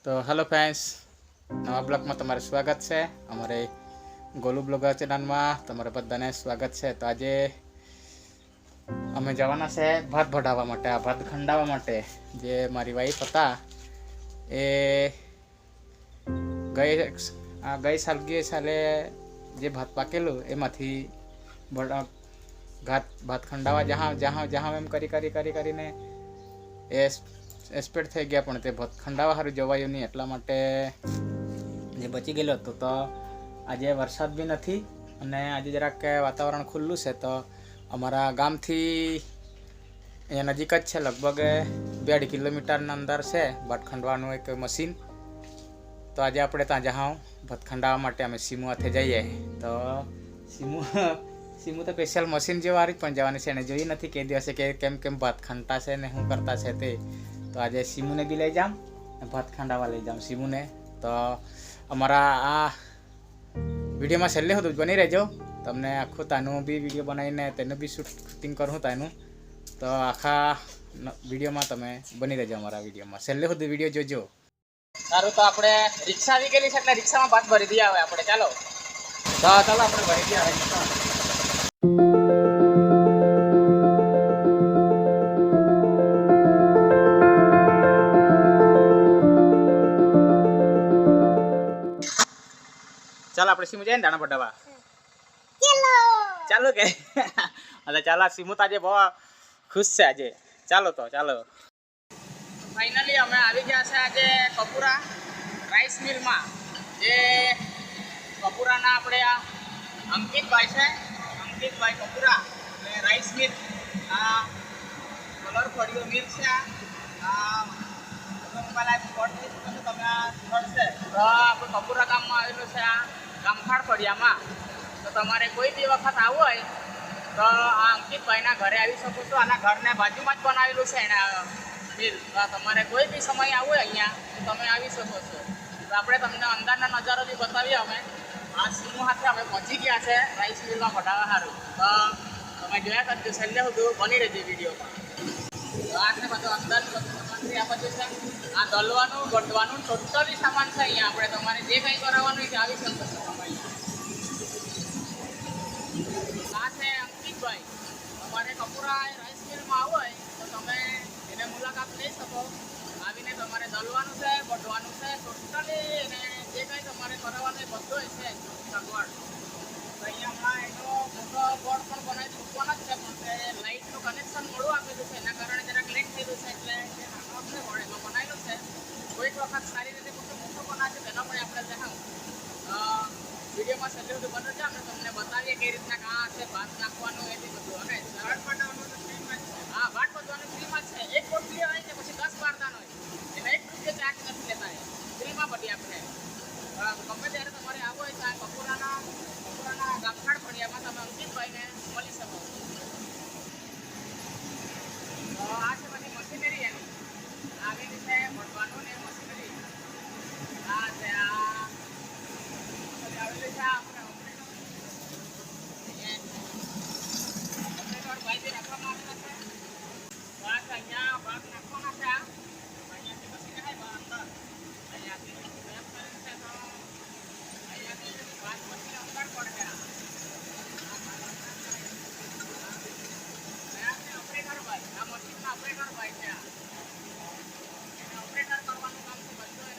તો hello friends, નવા બ્લોગમાં તમારું સ્વાગત છે. અમારે ગોલુ બ્લોગર ચેનલમાં તમારા બધાને સ્વાગત છે. તો આજે અમે જવાના છે ભાત ભડાવવા માટે, આ ભાત ખંડાવવા માટે. જે મારી વાઈફ હતા એ ગઈ સાલે જે ભાત પાકેલું એમાંથી ભાત ખંડાવવા જ્યાં એમ કરીને એ એક્સપેક્ટ થઈ ગયા, પણ તે ભાત ખંડાવા સારું જવાયું નહીં. એટલા માટે જે બચી ગયેલો હતો. તો આજે વરસાદ બી નથી અને આજે જરાક વાતાવરણ ખુલ્લું છે. તો અમારા ગામથી અહીંયા નજીક જ છે, લગભગ 2.5 કિલોમીટરના અંદર છે ભાત ખંડવાનું એક મશીન. તો આજે આપણે ત્યાં જાઉં ભાત ખંડાવવા માટે. અમે સીમુ હાથે જઈએ. તો સીમુ તો સ્પેશિયલ મશીન જેવાળી પણ જવાની છે. એને જોઈ નથી કે દિવસે કે કેમ ભાત ખંડતા છે ને શું કરતા છે તે. તો આજે સીમુને બી લઈ જામ, ભાત ખંડાવા લઈ જામ સીમુને. તો અમારા આ વિડીયોમાં છેલ્લે સુધી બની રહેજો. તમને આખું તાનું બી વિડીયો બનાવીને તેનું બી શૂટિંગ કરું તાનું. તો આખા વિડીયોમાં તમે બની રહેજો. અમારા વિડીયોમાં છેલ્લે સુધી વિડીયો જોજો. સારું, તો આપણે રિક્ષા આવી ગયેલી છે એટલે રિક્ષામાં ભાત ભરી દઈએ આવે આપણે. ચાલો આપણે ભરી દઈએ રિક્ષા. ચાલો આપણે સીમુ જઈએ ને દાણા પટાવા. ચાલો કે એટલે ચાલો, સીમુ તો આજે બહુ ખુશ છે આજે. ચાલો ફાઇનલી અમે આવી ગયા છે આજે કપૂરા રાઈસ મિલમાં. જે કપૂરાના આપણે આ અંકિતભાઈ છે, અંકિતભાઈ કપૂરા એટલે રાઈસ મિલ. આ કલર ફળિયો મિલ છે. આ તમે આ સ્થળ છે તો આપણે કપૂરા ગામમાં આવેલું છે, આ ગામખાડ ફળિયામાં. તો તમારે કોઈ બી વખત આવવું હોય તો આ અંકિતભાઈના ઘરે આવી શકો છો. આના ઘરને બાજુમાં જ બનાવેલું છે એને મિલ. તો તમારે કોઈ બી સમય આવવો હોય અહીંયા તો તમે આવી શકો છો. તો આપણે તમને અંદરના નજારો બી બતાવીએ. અમે આ સીમુ હાથે અમે પહોંચી ગયા છે રાઈસ મિલમાં ભટાવા સારું. તો તમે જોયા કરજો, છેલ્લે સુધી બની રહેજો વિડીયોમાં. તો આ છે બધું અંદર સામાન આ બધું છે. આ દલવાનું ગોઠવાનું ટોટલી સામાન છે અહીંયા. આપણે તમારે જે કંઈ કરાવવાનું હોય તે આવી શકો છો તમે. આ છે અંકિતભાઈ. તમારે કપૂરા રાઈસ મિલમાં આવવું હોય તો તમે એને મુલાકાત લઈ શકો. આવીને તમારે દલવાનું છે, ગોઠવાનું છે, ટોટલી એને જે કંઈ તમારે કરાવવાનું બધું છે સગવડ. તો અહીંયા હમણાં એનો મોટો બોર્ડ પણ બનાવી મૂકવાનો જ છે, પણ તે લાઇટનું કનેક્શન મોડું આપેલું છે એના કારણે જરાક લેટ થયેલું છે. એટલે આપણે બોર્ડ એમાં બનાવેલું છે. કોઈક વખત સારી રીતે મોટો બનાવે છે તેના પણ આપણે દેખાવું. વિડીયોમાં છેલ્લે સુધી બનો છે. અમે તમને બતાવીએ કઈ રીતના કાં છે ભાત નાખવાનું એ બધું. અને ભાત પટાવવાનું તો ફ્રીમાં જ છે. હા, ભાત પટાવવાનું ફ્રીમાં જ છે. એક પોટલી હોય કે પછી 10 બારદાન હોય એમાં ₹1 ચાર્જ નથી લેતા. ફ્રીમાં પટી આપણે. ગમે ત્યારે તમારે આવો હોય તો આ કપૂરાના ગામખાડ ફળિયામાં તમે અંકિતભાઈને મળી શકો. તો આ છે બધી મશીનરી એની આવી રીતે ભરવાનું ને મશીનરી. આ છે આ આવેલી છે આપણે ભાઈ રાખવામાં આવેલા છે. ભાત અહીંયા ભાત નાખવાના છે. અહીંયાથી મશીન થાય અંદર અહીંયાથી છે. તો અહીંયાથી ભાત મશીન અંદર પડે. ઓપરેટર ભાઈ, આ મશીનના ઓપરેટર ભાઈ છે. એને ઓપરેટર કરવાનું કામ છે બધું.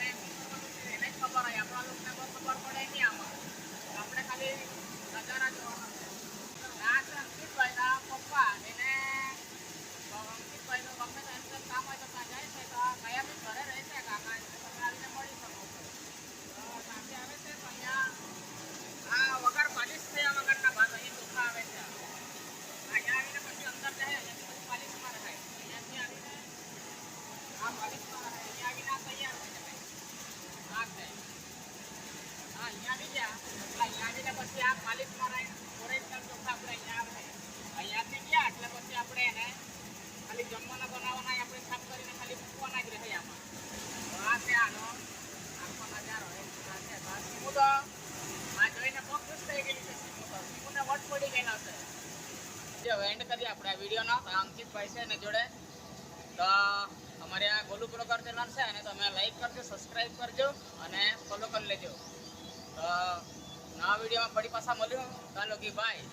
એને જ ખબર હોય. આપણા લોકોને બહુ ખબર પડે નહીં આમાં. આપણે ખાલી નજારા જોવાના છે. આ છે અંકિતભાઈના પપ્પા. એને અંકિતભાઈનું ગમે તો એમ કામ હોય તો ત્યાં જાય છે. તો આ કયા બી ઘરે રહે છે કાકા, તમે આવીને મળી શકો છો. તો ત્યાંથી આવે છે તો અહીંયા આ વગર પાલિશ થયા વગરના ભાત અહીં ચોખ્ખા આવે છે. અહીંયા આવીને પછી અંદર જાય, અહીંયાથી પછી પાલિશમાં રખાય. અહીંયાથી આવીને આ પાલિશમાં રખાય. અહીંયા આવીને આ તૈયાર હોય છે. આ છે હા, અહીંયા આવી ગયા એટલે અહીંયા આવીને પછી આ પાલિશમાં રહે. ઓરિજિનલ ચોખ્ખા આપણે અહીંયા આવે. અહીંયાથી ગયા એટલે પછી આપણે એને ખાલી જમવાના બનાવવાના આપણે સાફ કરીને ખાલી મૂકવાના જ રહે આમાં. તો આ છે આનો આખો નજારો. સીમુ તો આ જોઈને બહુ ખુશ થઈ ગયેલી છે. સીમુને વટ પડી ગયેલા છે. જે એન્ડ કરીએ આપણે આ વિડીયોનો. અંકિતભાઈ છે એની જોડે. તો અમારે આ ગોલુ બ્લોગર ચેનલ છે અને તમે લાઈક કરજો, સબસ્ક્રાઈબ કરજો અને ફોલો કરી લેજો. તો નવા વિડીયોમાં ફરી પાછા મળ્યો. ચાલો કે બાય.